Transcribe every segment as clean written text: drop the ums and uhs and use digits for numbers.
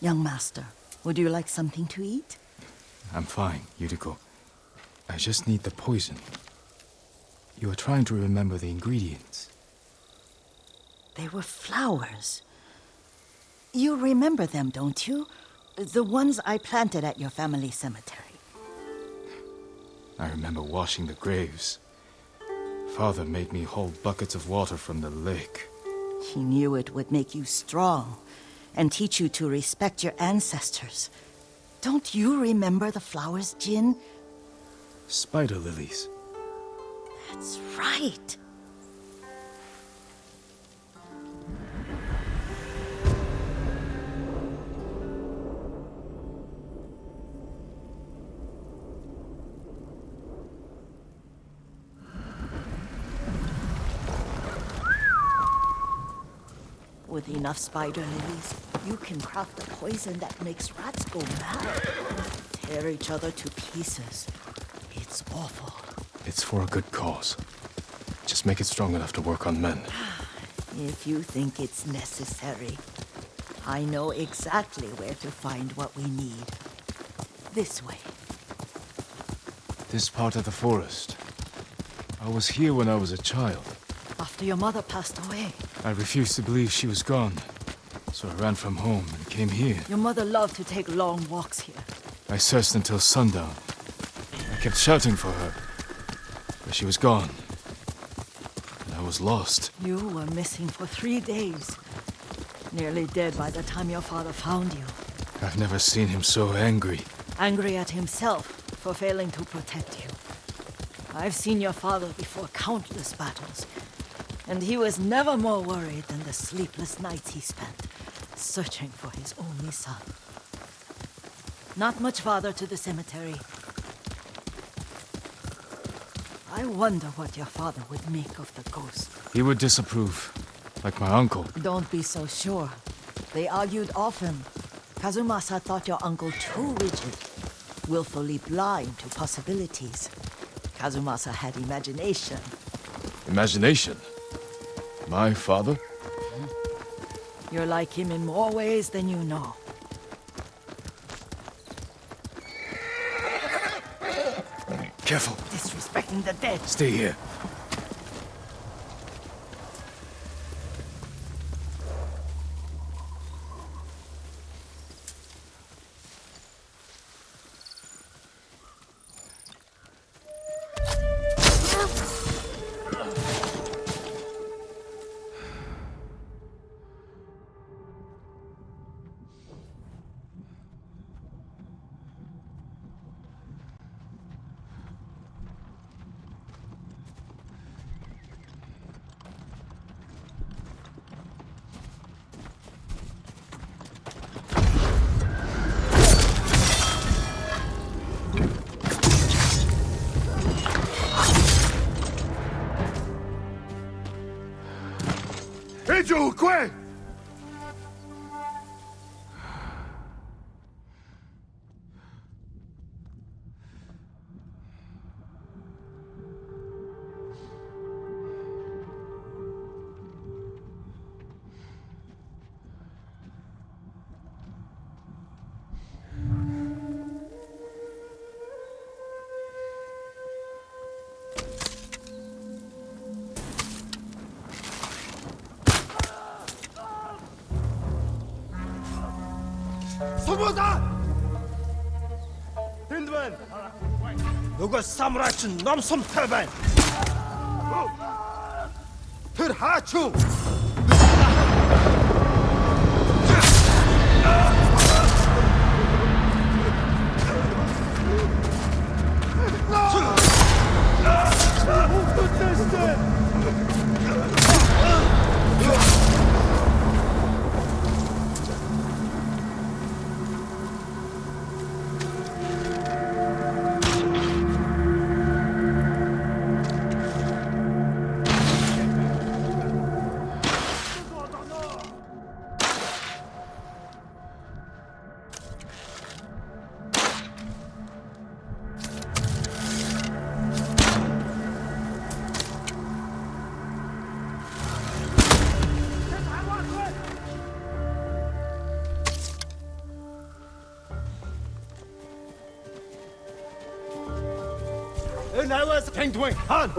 Young master, would you like something to eat? I'm fine, Yuriko. I just need the poison. You are trying to remember the ingredients. They were flowers. You remember them, don't you? The ones I planted at your family cemetery. I remember washing the graves. Father made me hold buckets of water from the lake. He knew it would make you strong and teach you to respect your ancestors. Don't you remember the flowers, Jin? Spider lilies. That's right. With enough spider lilies, you can craft a poison that makes rats go mad. Tear each other to pieces. It's awful. It's for a good cause. Just make it strong enough to work on men. If you think it's necessary, I know exactly where to find what we need. This way. This part of the forest. I was here when I was a child. After your mother passed away. I refused to believe she was gone. So I ran from home and came here. Your mother loved to take long walks here. I searched until sundown. I kept shouting for her. But she was gone. And I was lost. You were missing for 3 days. Nearly dead by the time your father found you. I've never seen him so angry. Angry at himself for failing to protect you. I've seen your father before countless battles. And he was never more worried than the sleepless nights he spent searching for his only son. Not much farther to the cemetery. I wonder what your father would make of the ghost. He would disapprove, like my uncle. Don't be so sure. They argued often. Kazumasa thought your uncle too rigid, willfully blind to possibilities. Kazumasa had imagination. Imagination? My father? You're like him in more ways than you know. Careful. Disrespecting the dead. Stay here. Eju, quick! 소모사! Hindman! 누가 사무라이친 넘섬 탈반! 들하추! And I was King Twin Han.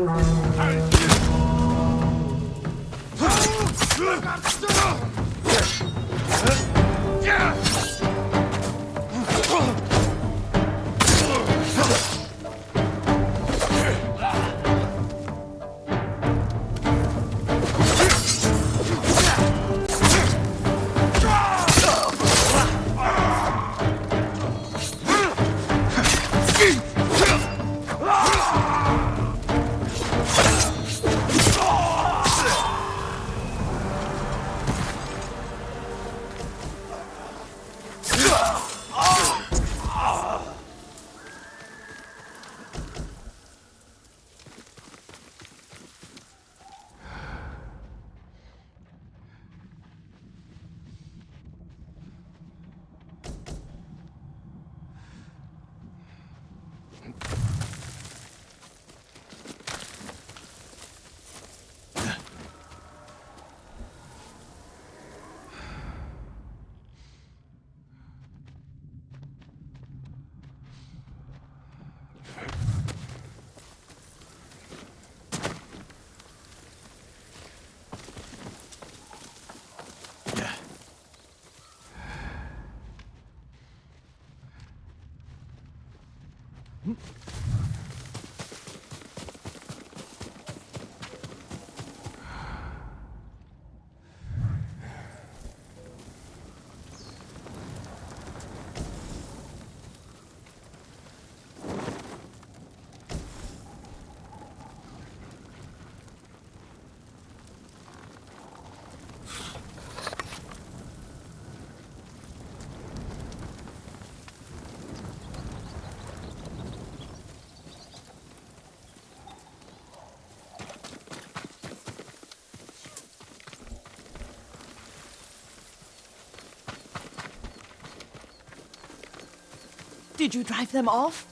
Did you drive them off?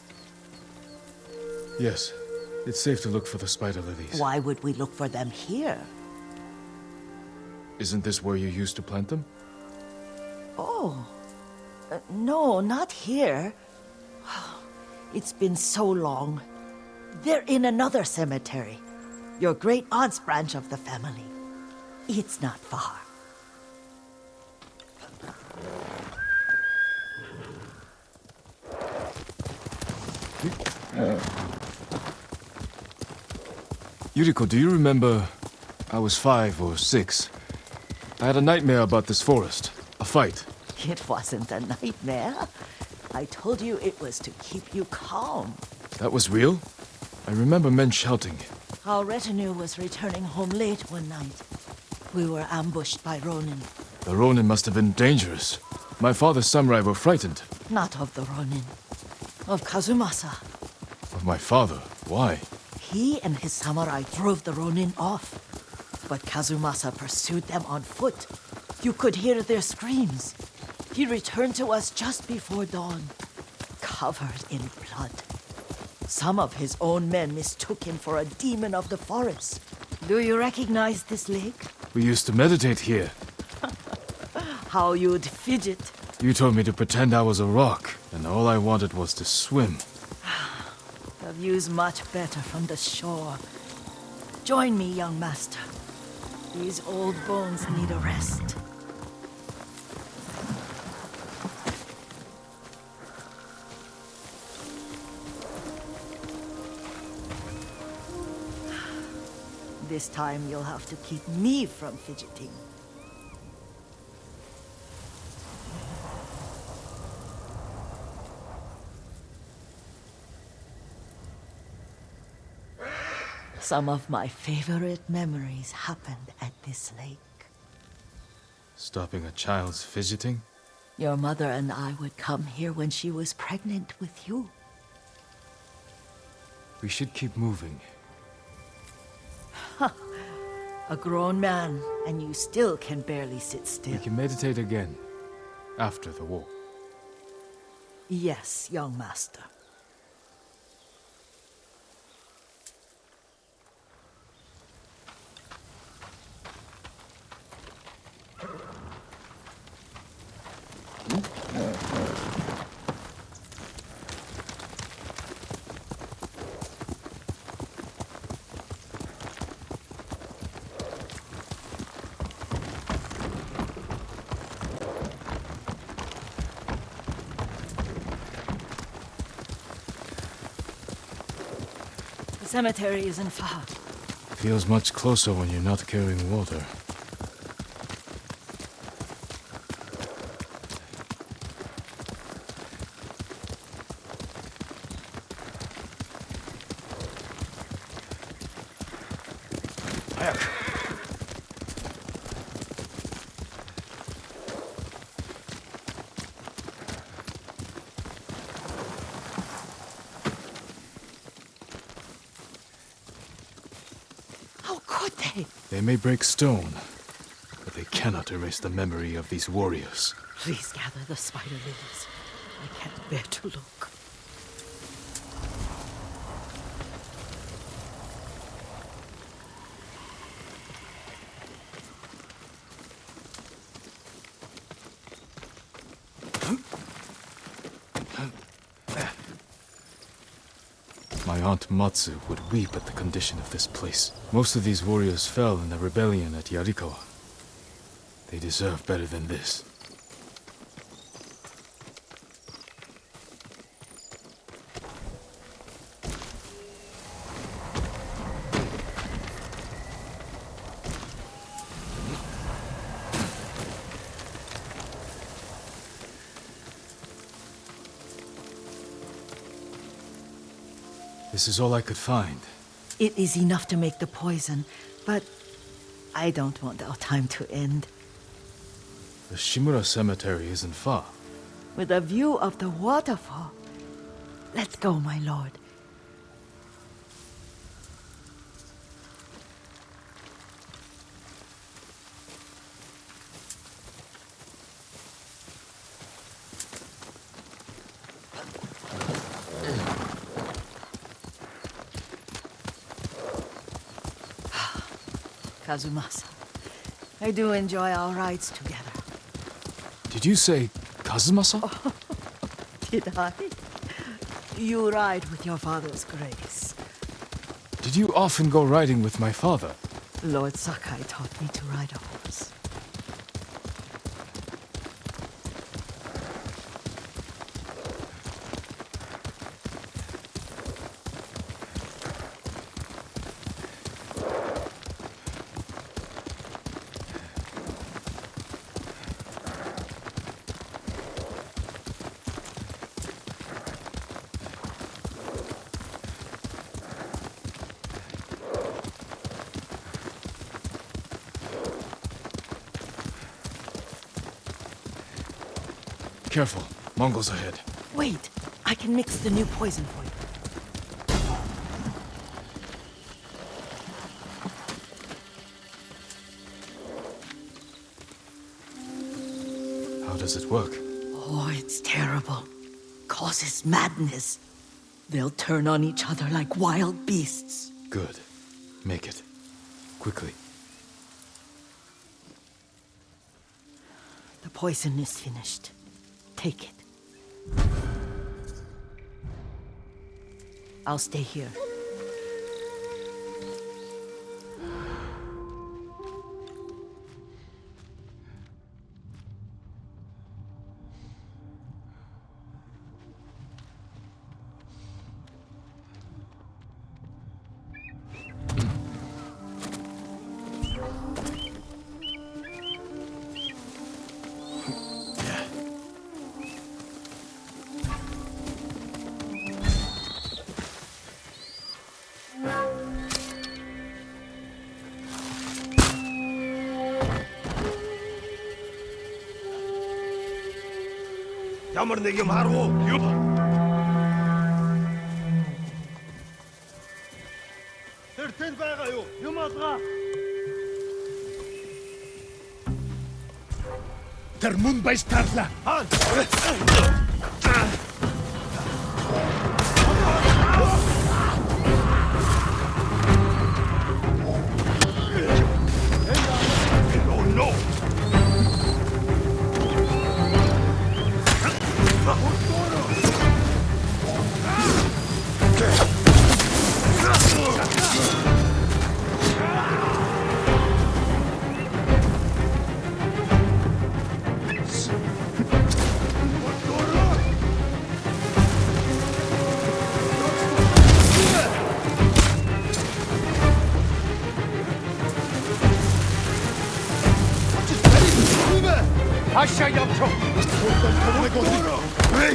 Yes. It's safe to look for the spider lilies. Why would we look for them here? Isn't this where you used to plant them? Oh. No, not here. It's been so long. They're in another cemetery. Your great aunt's branch of the family. It's not far. Yuriko, do you remember? I was 5 or 6. I had a nightmare about this forest. A fight. It wasn't a nightmare. I told you it was to keep you calm. That was real? I remember men shouting. Our retinue was returning home late one night. We were ambushed by Ronin. The Ronin must have been dangerous. My father's samurai were frightened. Not of the Ronin. Of Kazumasa. Of my father? Why? He and his samurai drove the Ronin off. But Kazumasa pursued them on foot. You could hear their screams. He returned to us just before dawn, covered in blood. Some of his own men mistook him for a demon of the forest. Do you recognize this lake? We used to meditate here. How you'd fidget. You told me to pretend I was a rock, and all I wanted was to swim. The view's much better from the shore. Join me, young master. These old bones need a rest. This time you'll have to keep me from fidgeting. Some of my favorite memories happened at this lake. Stopping a child's fidgeting? Your mother and I would come here when she was pregnant with you. We should keep moving. A grown man, and you still can barely sit We still. can meditate again. After the war. Yes, young master. cemetery isn't far. Feels much closer when you're not carrying water. How could they? They may break stone, but they cannot erase the memory of these warriors. Please gather the spider lilies. I can't bear to look. My aunt Matsu would weep at the condition of this place. Most of these warriors fell in the rebellion at Yarikawa. They deserve better than this. This is all I could find. It is enough to make the poison, but I don't want our time to end. The Shimura Cemetery isn't far. With a view of the waterfall. Let's go, my lord. Kazumasa, I do enjoy our rides together. Did you say Kazumasa? Did I? You ride with your father's grace. Did you often go riding with my father? Lord Sakai taught me to ride a horse. Careful, Mongols ahead. Wait, I can mix the new poison for you. How does it work? Oh, it's terrible. Causes madness. They'll turn on each other like wild beasts. Good. Make it. Quickly. The poison is finished. Take it. I'll stay here. Ямар нэг юм харав уу? Юм. Тэр тэнд байгаа юу? Юм алгаа. Тэр мөн байж тарлаа. Хаан. Oh no. Russia, Yamcho! Hey!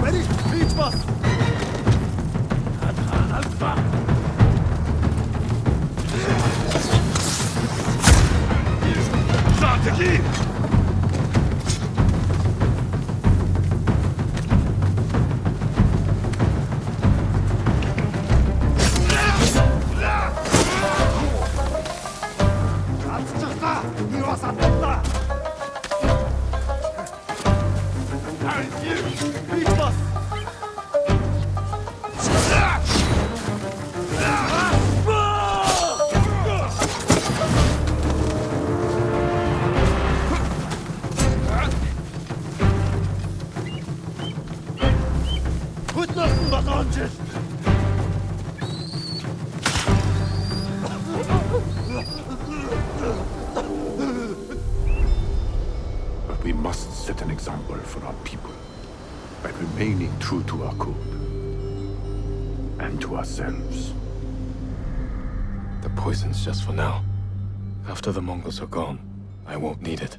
Ready? Beach bus! Strategie! But we must set an example for our people by remaining true to our code and to ourselves. The poison's just for now. After the Mongols are gone, I won't need it.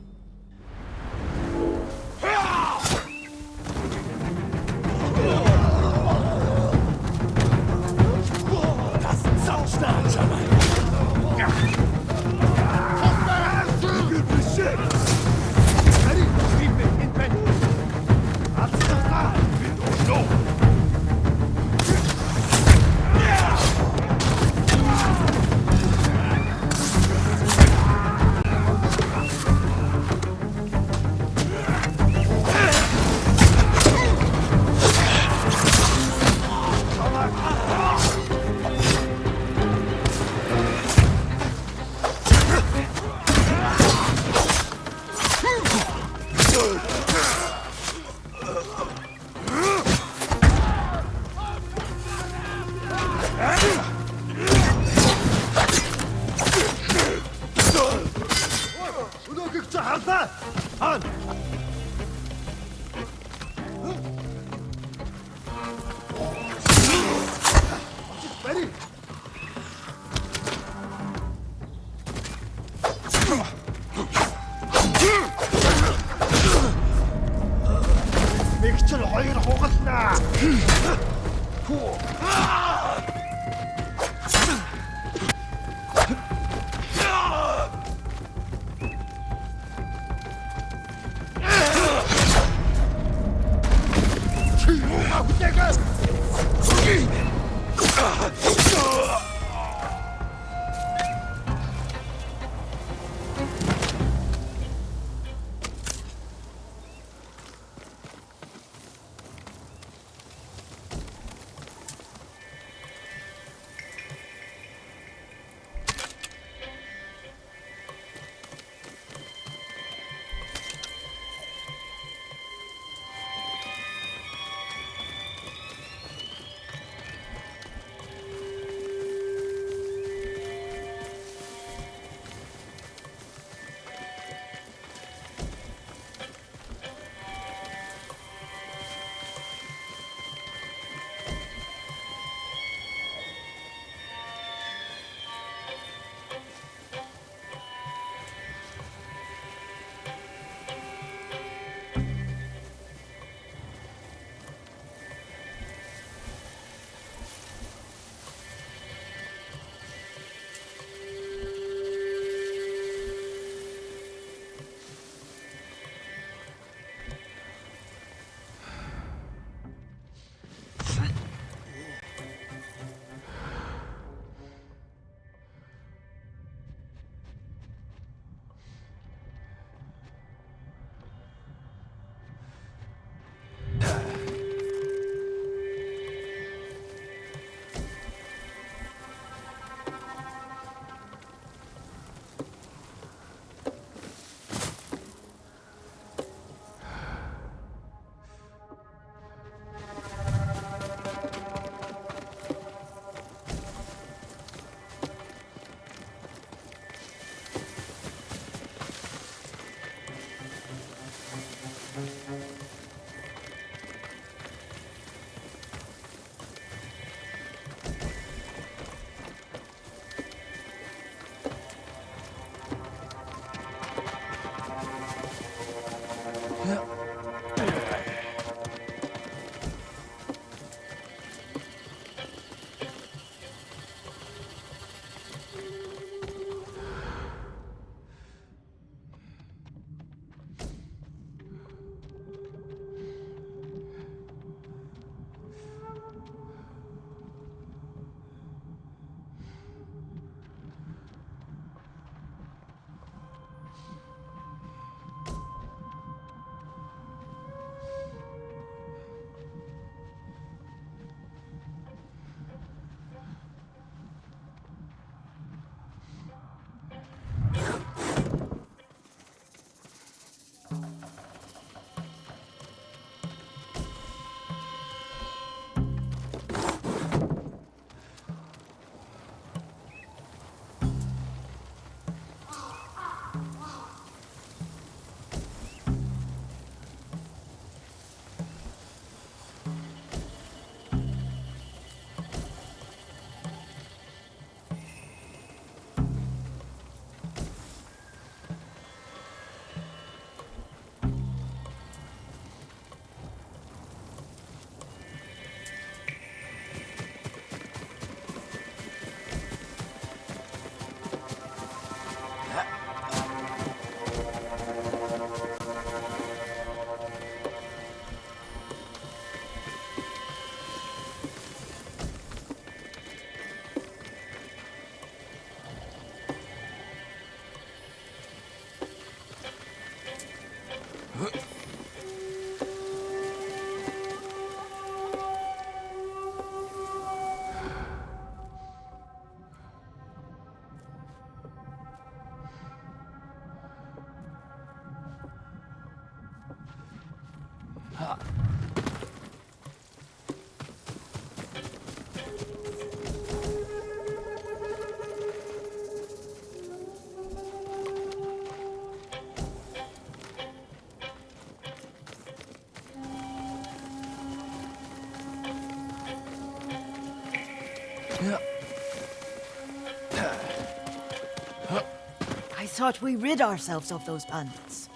I thought we rid ourselves of those bandits.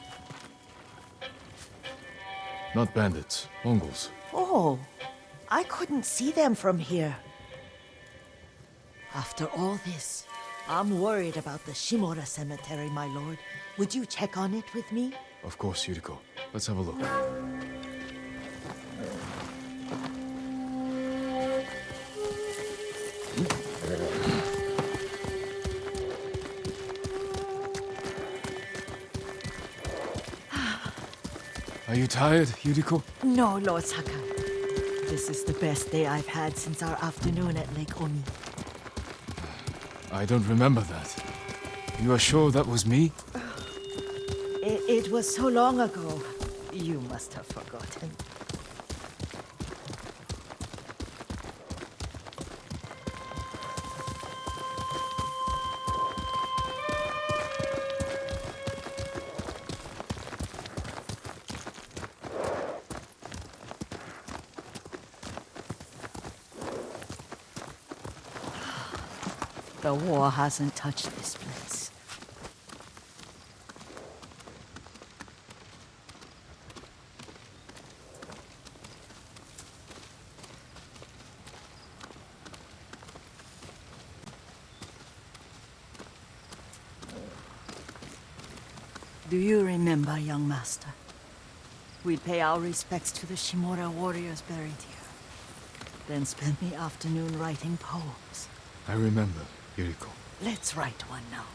Not bandits, Mongols. Oh, I couldn't see them from here. After all this, I'm worried about the Shimura cemetery, my lord. Would you check on it with me? Of course, Yuriko. Let's have a look. Are you tired, Yuriko? No, Lord Sakai. This is the best day I've had since our afternoon at Lake Oni. I don't remember that. You are sure that was me? It was so long ago. You must have forgotten. The war hasn't touched this place. Do you remember, young master? We'd pay our respects to the Shimura warriors buried here, then spend the afternoon writing poems. I remember, Yuriko. Let's write one now.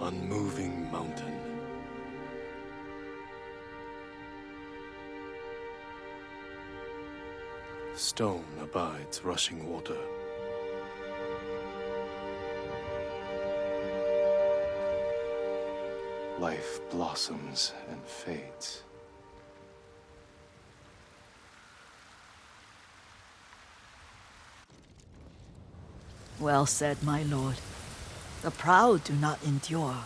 Unmoving mountain. Stone abides rushing water. Life blossoms and fades. Well said, my lord. The proud do not endure.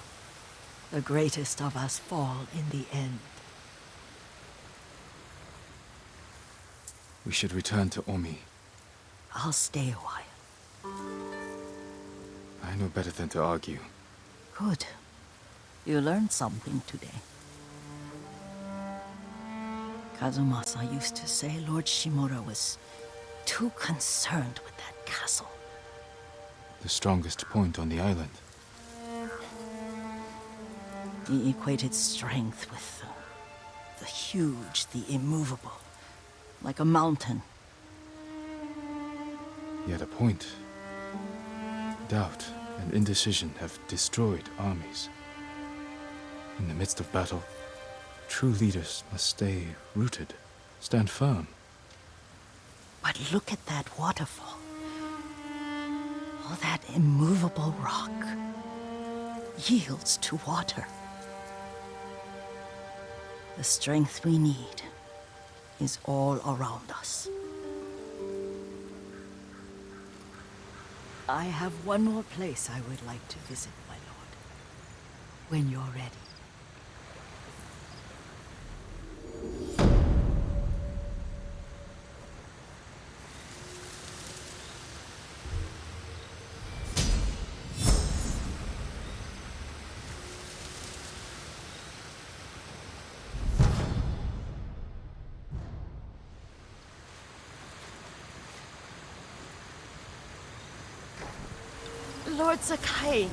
The greatest of us fall in the end. We should return to Omi. I'll stay a while. I know better than to argue. Good. You learned something today. Kazumasa used to say Lord Shimura was too concerned with that castle. The strongest point on the island. He equated strength with the huge, the immovable, like a mountain. He had a point. Doubt and indecision have destroyed armies. In the midst of battle, true leaders must stay rooted, stand firm. But look at that waterfall. All that immovable rock yields to water. The strength we need is all around us. I have one more place I would like to visit, my lord. When you're ready. Lord Sakai.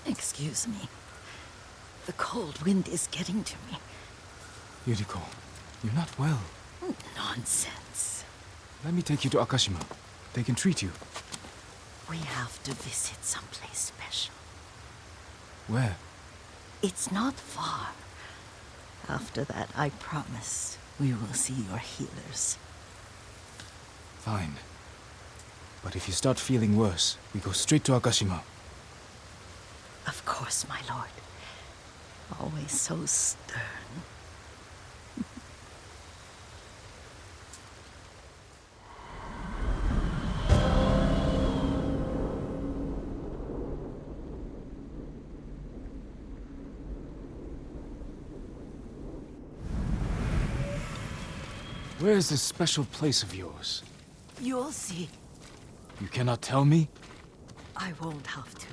Excuse me. The cold wind is getting to me. Yuriko, you're not well. Nonsense. Let me take you to Akashima. They can treat you. We have to visit someplace special. Where? It's not far. After that, I promise, we will see your healers. Fine. But if you start feeling worse, we go straight to Akashima. Of course, my lord. Always so stern. Where is this special place of yours? You'll see. You cannot tell me? I won't have to.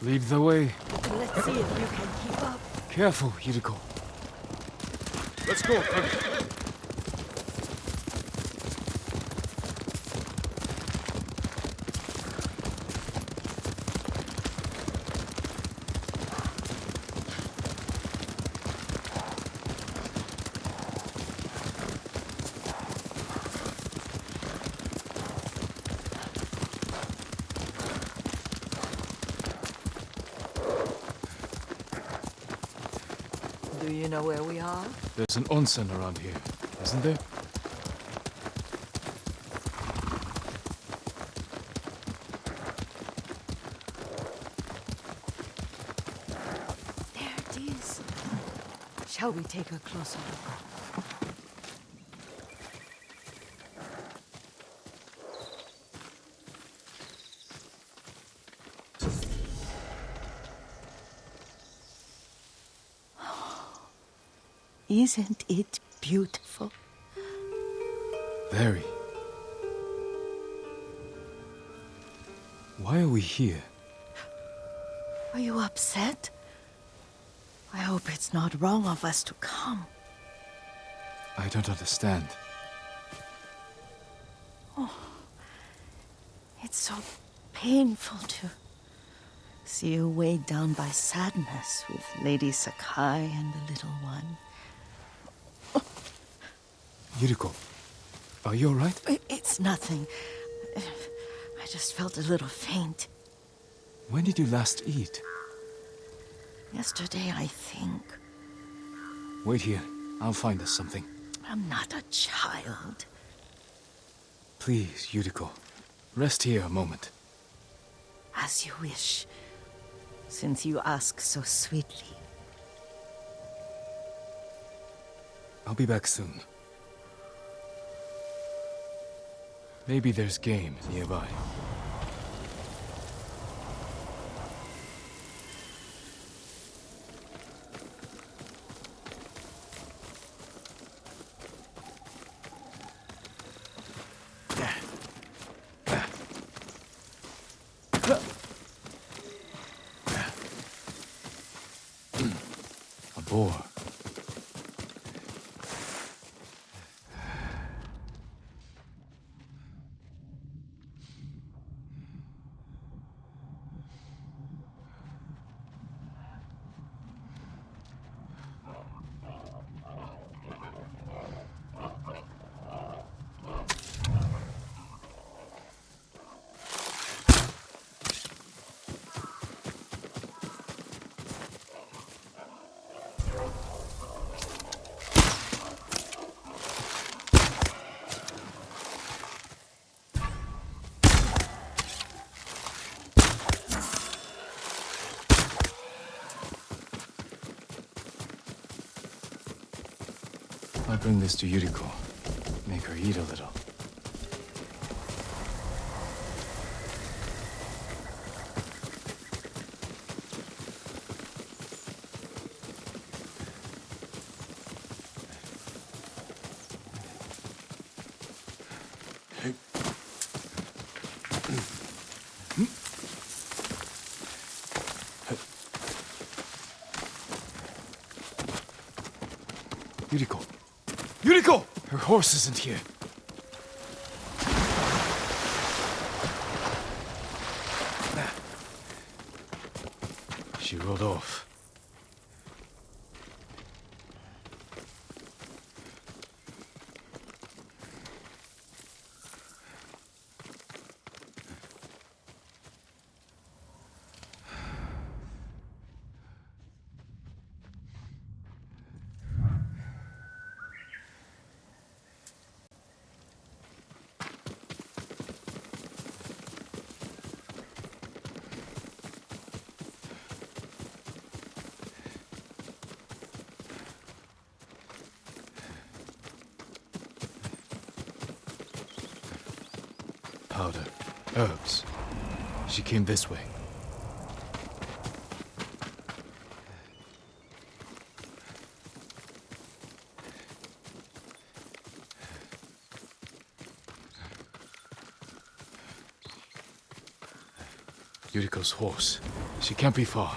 Lead the way. Let's see if you can keep up. Careful, Yuriko. Let's go, Kirk. Do you know where we are? There's an onsen around here, isn't there? There it is. Shall we take a closer look? Isn't it beautiful? Very. Why are we here? Are you upset? I hope it's not wrong of us to come. I don't understand. It's so painful to see you weighed down by sadness with Lady Sakai and the little one. Yuriko, are you alright? It's nothing. I just felt a little faint. When did you last eat? Yesterday, I think. Wait here. I'll find us something. I'm not a child. Please, Yuriko. Rest here a moment. As you wish, since you ask so sweetly. I'll be back soon. Maybe there's game nearby. A boar. I'll bring this to Yuriko. Make her eat a little. Yuriko! Yuriko! Her horse isn't here. She rode off. Powder. Herbs. She came this way. Yuriko's horse. She can't be far.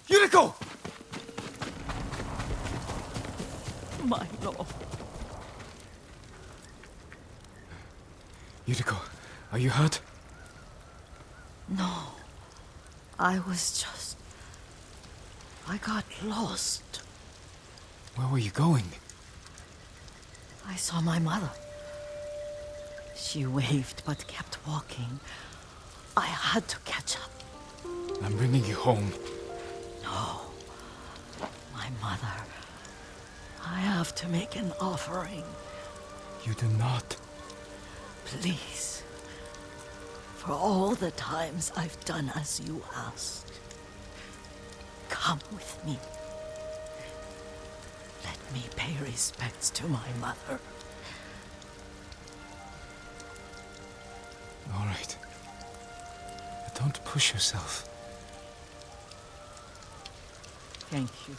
Yuriko! My lord. Yuriko, are you hurt? No. I got lost. Where were you going? I saw my mother. She waved but kept walking. I had to catch up. I'm bringing you home. No. My mother. I have to make an offering. You do not. Please. For all the times I've done as you asked. Come with me. Let me pay respects to my mother. All right. But don't push yourself. Thank you.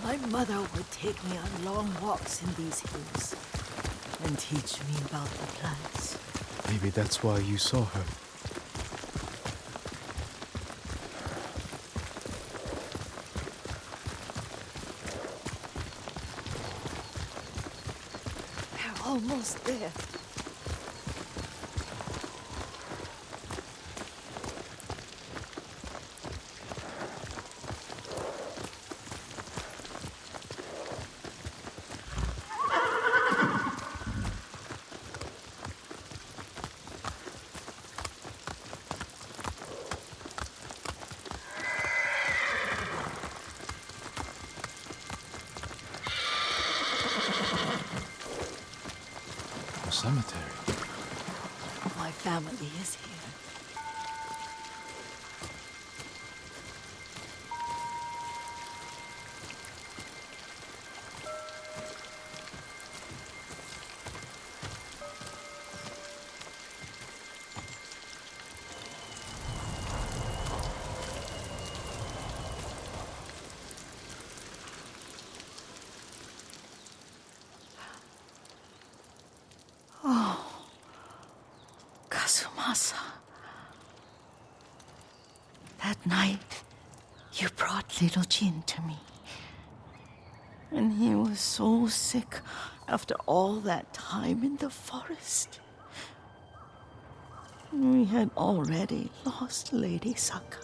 My mother would take me on long walks in these hills and teach me about the plants. Maybe that's why you saw her. We're almost there. Cemetery. My family is here. Kazumasa. That night, you brought little Jin to me. And he was so sick after all that time in the forest. We had already lost Lady Sakai.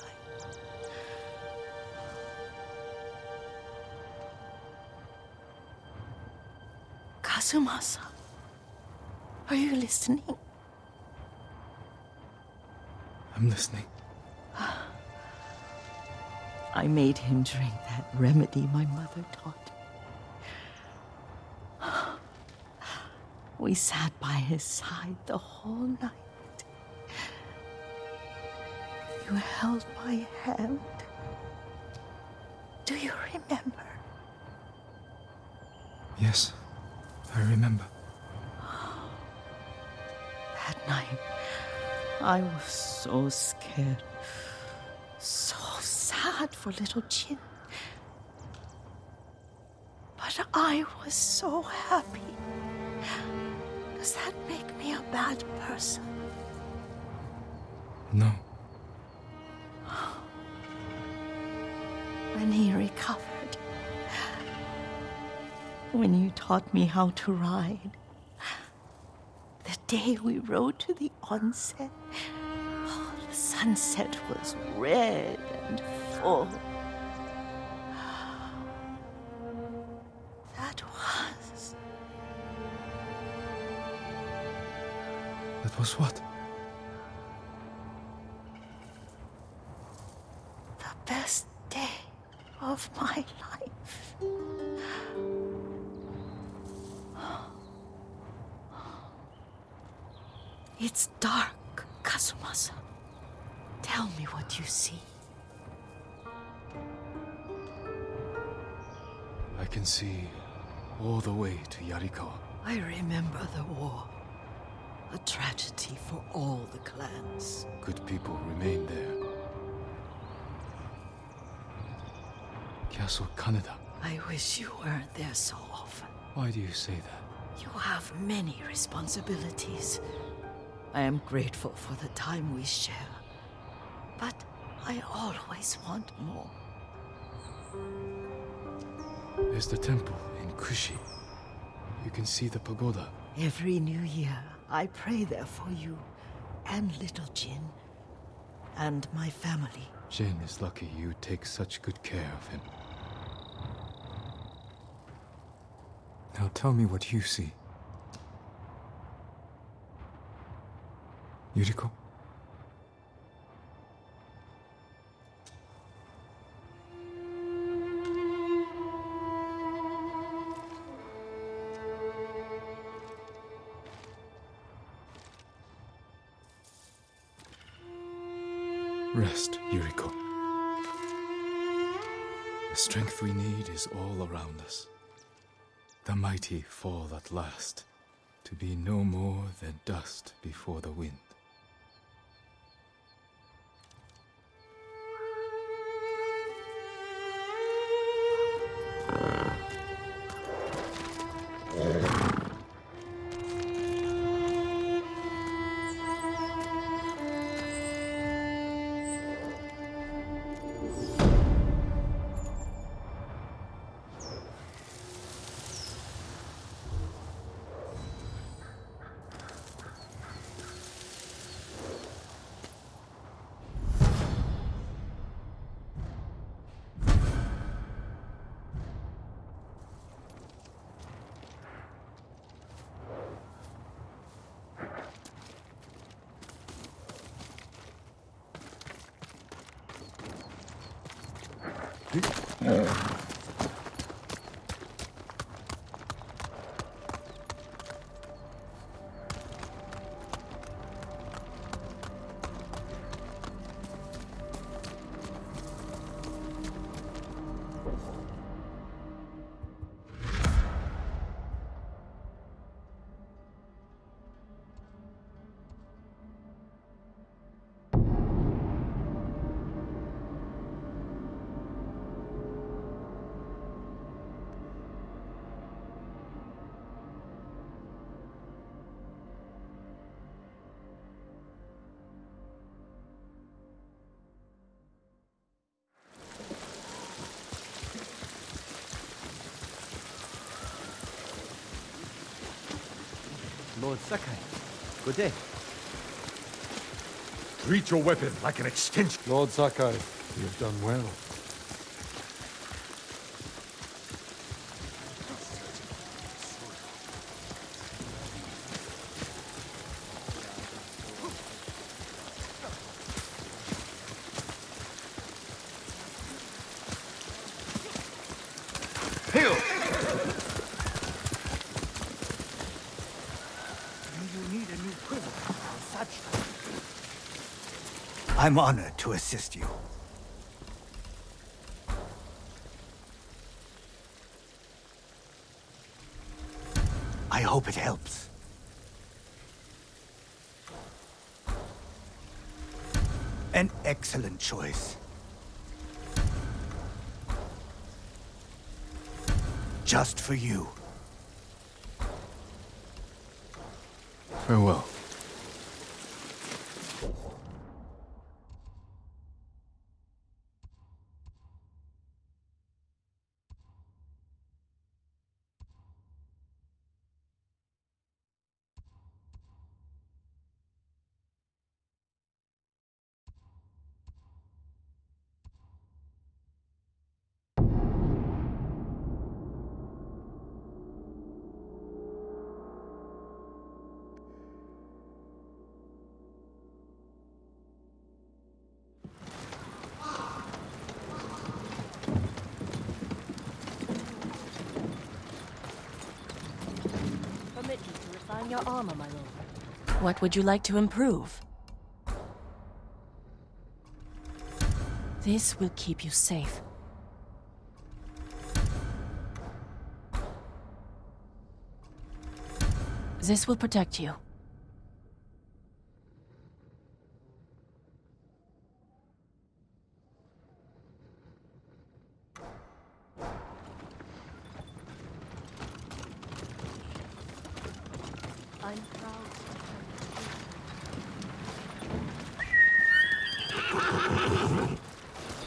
Kazumasa, are you listening? I'm listening. I made him drink that remedy my mother taught me. We sat by his side the whole night. You held my hand. Do you remember? Yes, I remember. That night, I was so scared, so sad for little Jin. But I was so happy. Does that make me a bad person? No. When he recovered, when you taught me how to ride, the day we rode to the onsen, oh, the sunset was red and full. That was... That was what? the best day of my life. It's dark, Kazumasa. Tell me what you see. I can see all the way to Yarikawa. I remember the war. A tragedy for all the clans. Good people remain there. Castle Kaneda. I wish you weren't there so often. Why do you say that? You have many responsibilities. I am grateful for the time we share. But I always want more. There's the temple in Kushi. You can see the pagoda. Every new year, I pray there for you and little Jin and my family. Jin is lucky you take such good care of him. Now tell me what you see. Yuriko? Rest, Yuriko. The strength we need is all around us. The mighty fall at last, to be no more than dust before the wind. Lord Sakai, good day. Treat your weapon like an extension. Lord Sakai, you have done well. I'm honored to assist you. I hope it helps. An excellent choice. Just for you. Farewell. Permit you to refine your armor, my lord. What would you like to improve? This will keep you safe. This will protect you. I'm proud.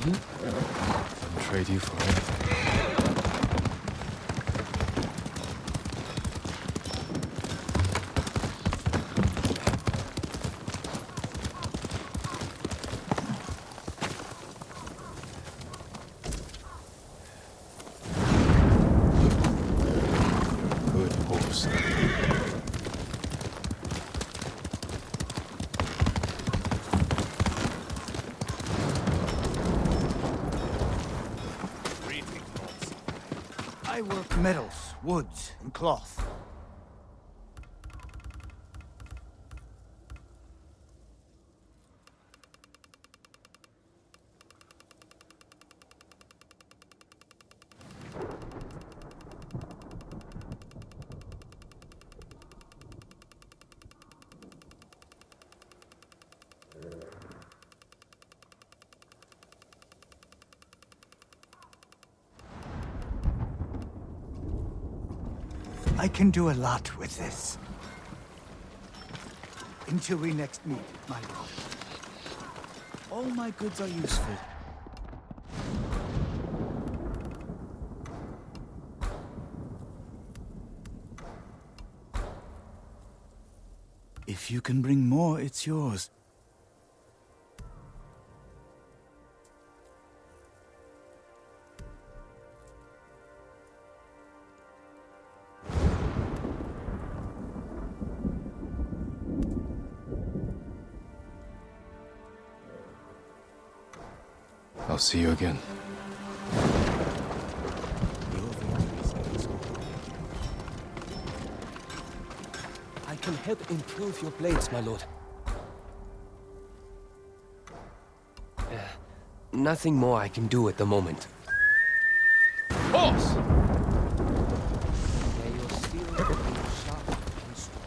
Wouldn't trade you for anything. Good horse. I work metals, woods, and cloth. I can do a lot with this. Until we next meet, my lord. All my goods are useful. If you can bring more, it's yours. I'll see you again. I can help improve your blades, my lord. Nothing more I can do at the moment. Horse! May your steel be sharp and strong.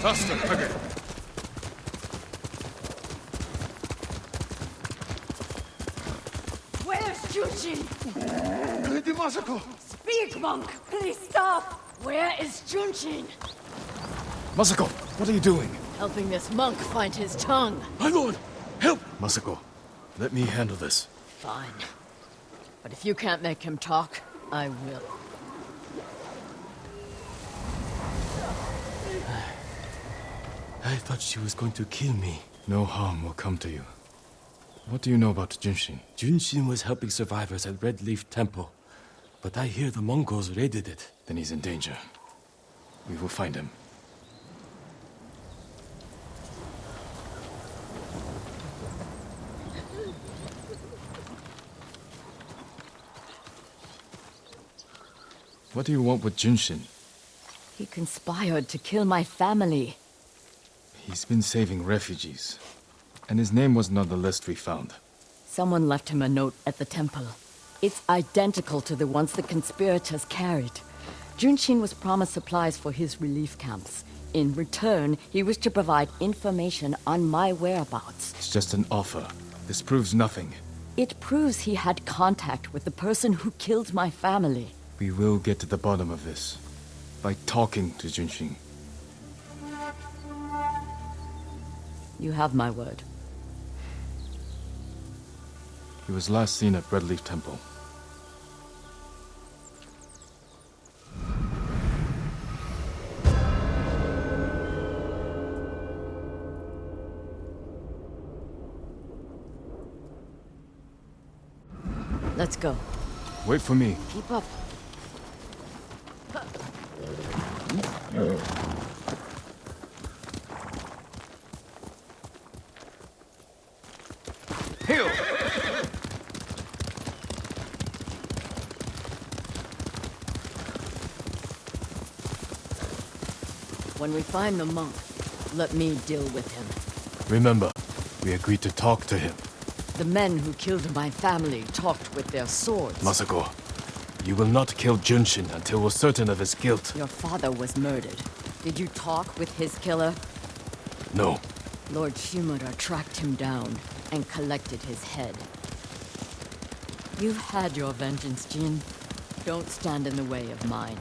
Faster, Kage! Where's Junshin? Lady Masako! Speak, monk! Please stop! Where is Junshin? Masako, what are you doing? Helping this monk find his tongue. My lord, help! Masako, let me handle this. Fine. But if you can't make him talk, I will. I thought she was going to kill me. No harm will come to you. What do you know about Junshin? Junshin was helping survivors at Red Leaf Temple. But I hear the Mongols raided it. Then he's in danger. We will find him. What do you want with Junshin? He conspired to kill my family. He's been saving refugees. And his name wasn't on the list we found. Someone left him a note at the temple. It's identical to the ones the conspirators carried. Junshin was promised supplies for his relief camps. In return, he was to provide information on my whereabouts. It's just an offer. This proves nothing. It proves he had contact with the person who killed my family. We will get to the bottom of this. By talking to Junshin. You have my word. He was last seen at Red Leaf Temple. Let's go. Wait for me. Keep up. When we find the monk, let me deal with him. Remember, we agreed to talk to him. The men who killed my family talked with their swords. Masako, you will not kill Junshin until we're certain of his guilt. Your father was murdered. Did you talk with his killer? No. Lord Shimura tracked him down and collected his head. You've had your vengeance, Jin. Don't stand in the way of mine.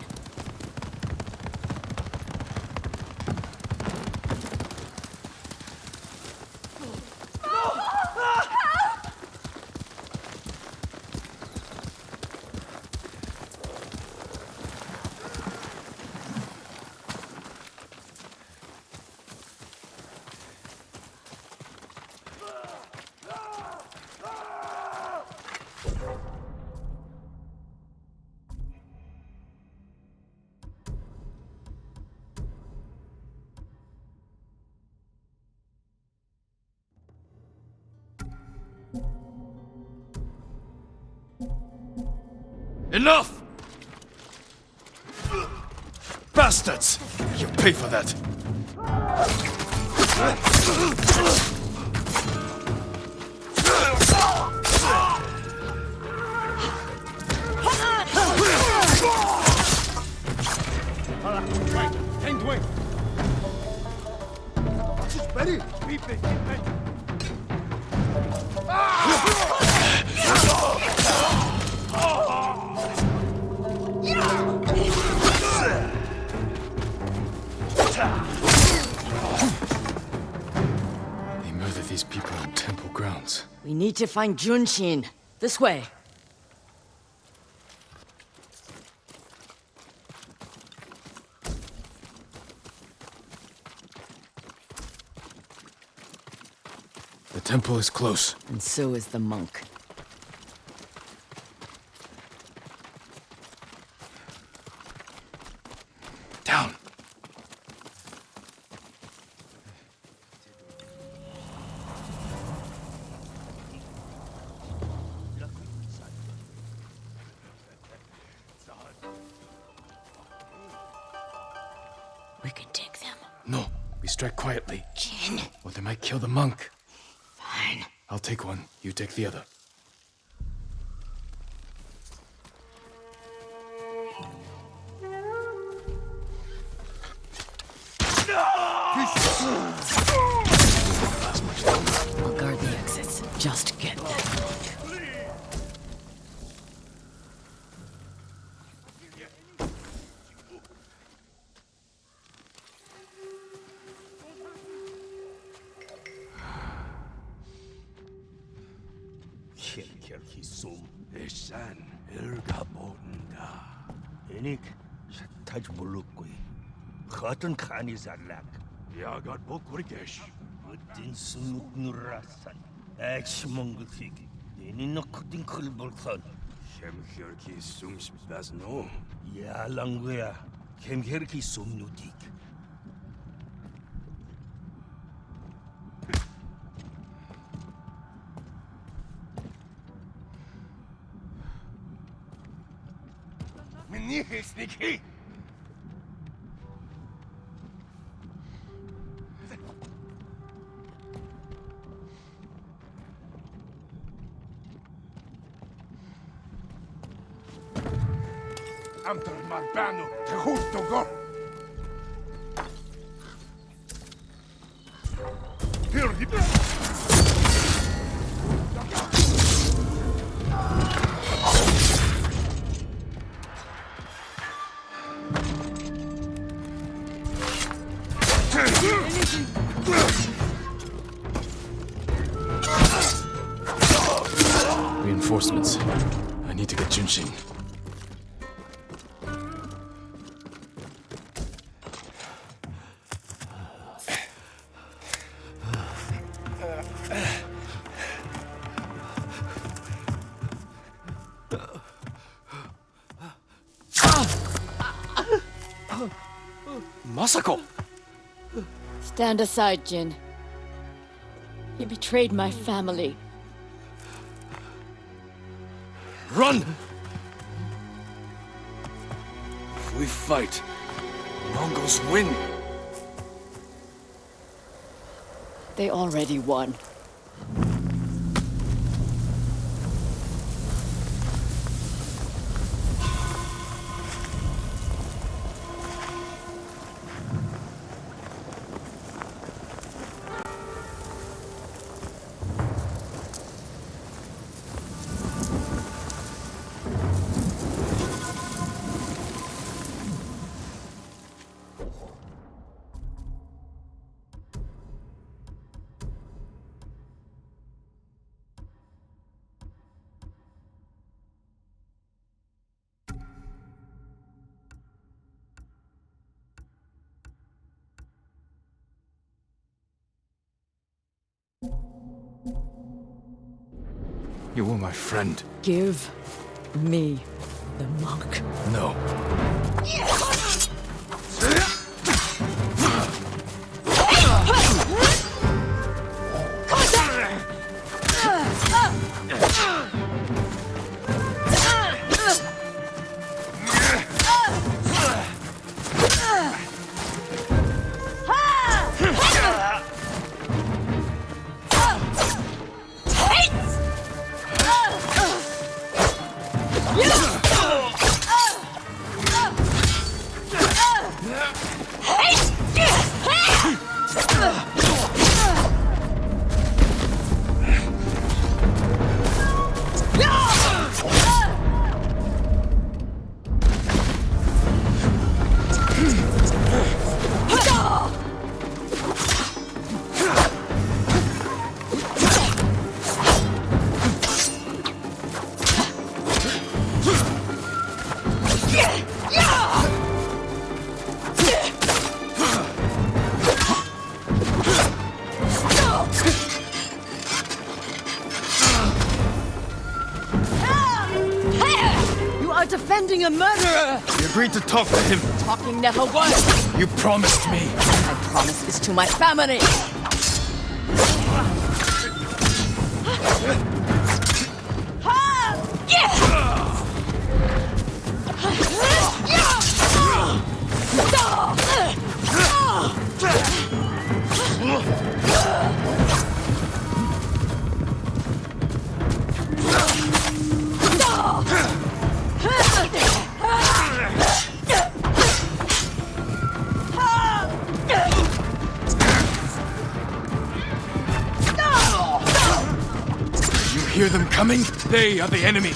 Enough! Bastards! You pay for that! They murdered these people on temple grounds. We need to find Junshin. This way. The temple is close. And so is the monk. Down! We can take them. No, we strike quietly. Jin. Or they might kill the monk. Fine. I'll take one, you take the other. Sum Esan Elgabonda. Enik Taj Mulukui. Cotton Khani Zalak. Yagat Bokurgesh. Udin Sunuk Nurasan. Ach Mongolfig. Denin no cutting Kulbolson. Kemherki Sum Spasno. Ya Languia. Kemherki Sum Nudik. Sneaky! Amter Marbano, Dogo! Here he Reinforcements. I need to get Junshin. Masako! Stand aside, Jin. You betrayed my family. Run! If we fight, Mongols win. They already won. You were my friend. Give me the monk. No. Defending a murderer! You agreed to talk to him. Talking never works. You promised me. I promise this to my family. Hear them coming? They are the enemy.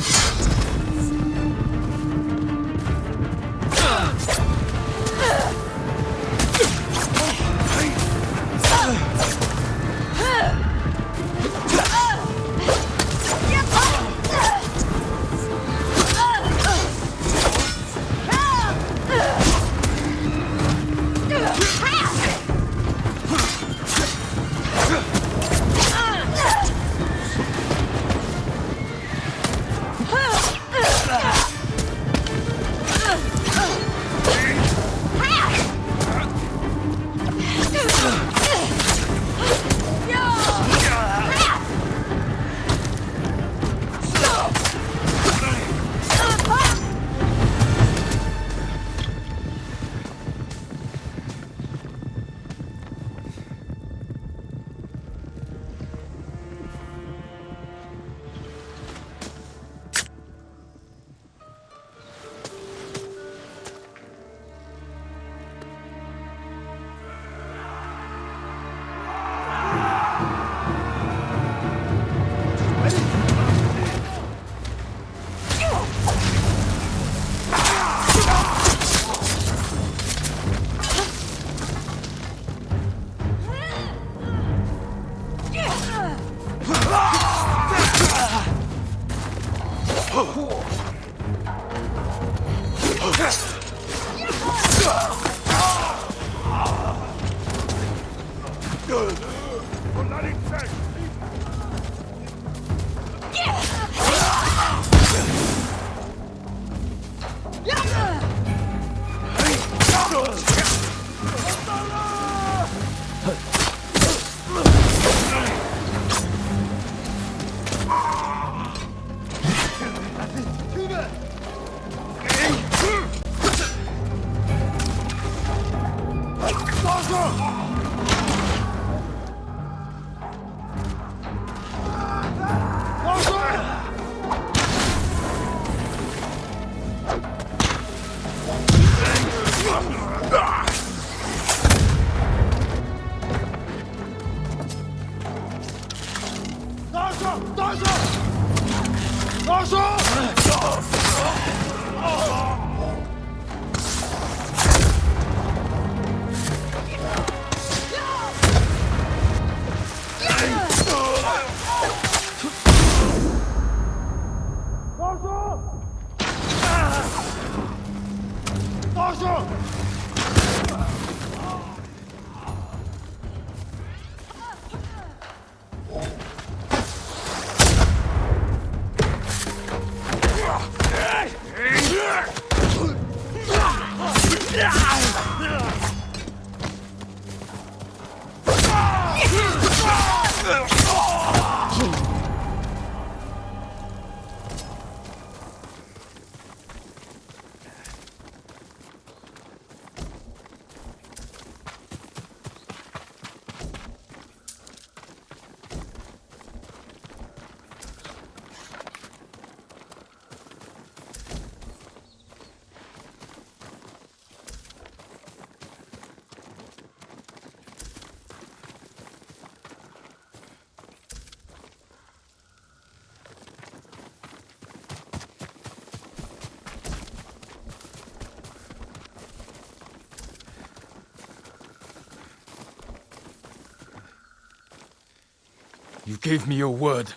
You gave me your word.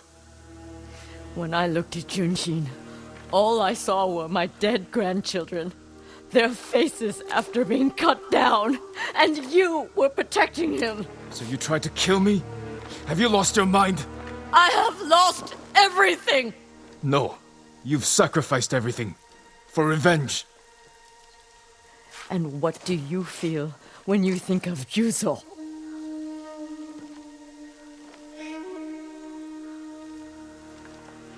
When I looked at Junshin, all I saw were my dead grandchildren. Their faces after being cut down. And you were protecting him. So you tried to kill me? Have you lost your mind? I have lost everything! No. You've sacrificed everything. For revenge. And what do you feel when you think of Yuzo?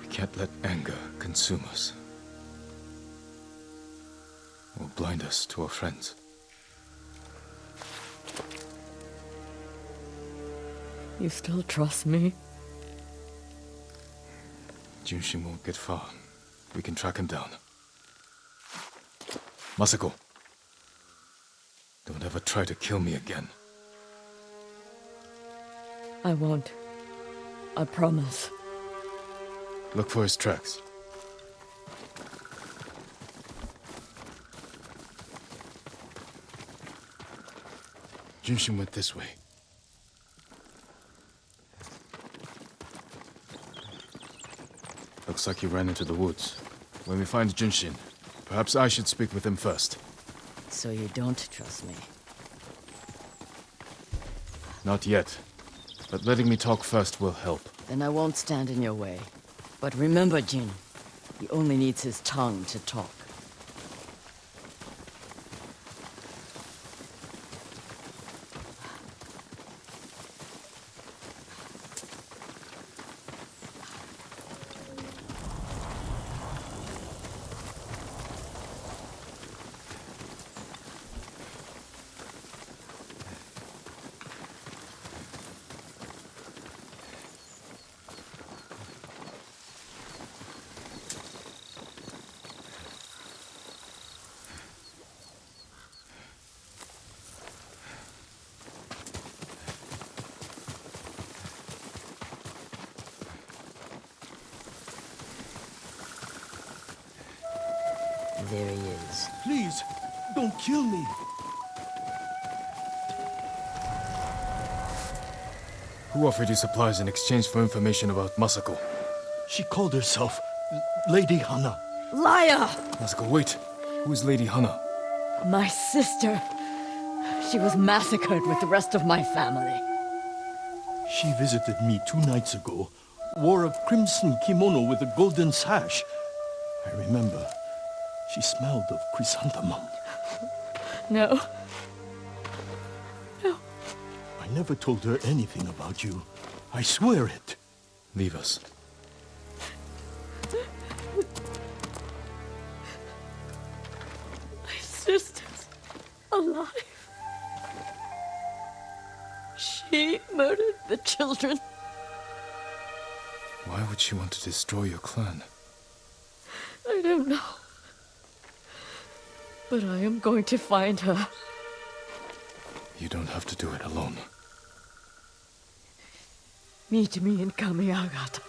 We can't let anger consume us. Or blind us to our friends. You still trust me? Junshin won't get far. We can track him down. Masako. Don't ever try to kill me again. I won't. I promise. Look for his tracks. Junshin went this way. Looks like he ran into the woods. When we find Junshin, perhaps I should speak with him first. So you don't trust me? Not yet. But letting me talk first will help. Then I won't stand in your way. But remember, Jin, he only needs his tongue to talk. There he is. Please, don't kill me. Who offered you supplies in exchange for information about Masako? She called herself Lady Hana. Liar! Nasuko, wait. Who is Lady Hana? My sister. She was massacred with the rest of my family. She visited me 2 nights ago, wore a crimson kimono with a golden sash. I remember. She smelled of chrysanthemum. No. No. I never told her anything about you. I swear it. Leave us. My sister's alive. She murdered the children. Why would she want to destroy your clan? I don't know. But I am going to find her. You don't have to do it alone. Meet me in Kamiagata.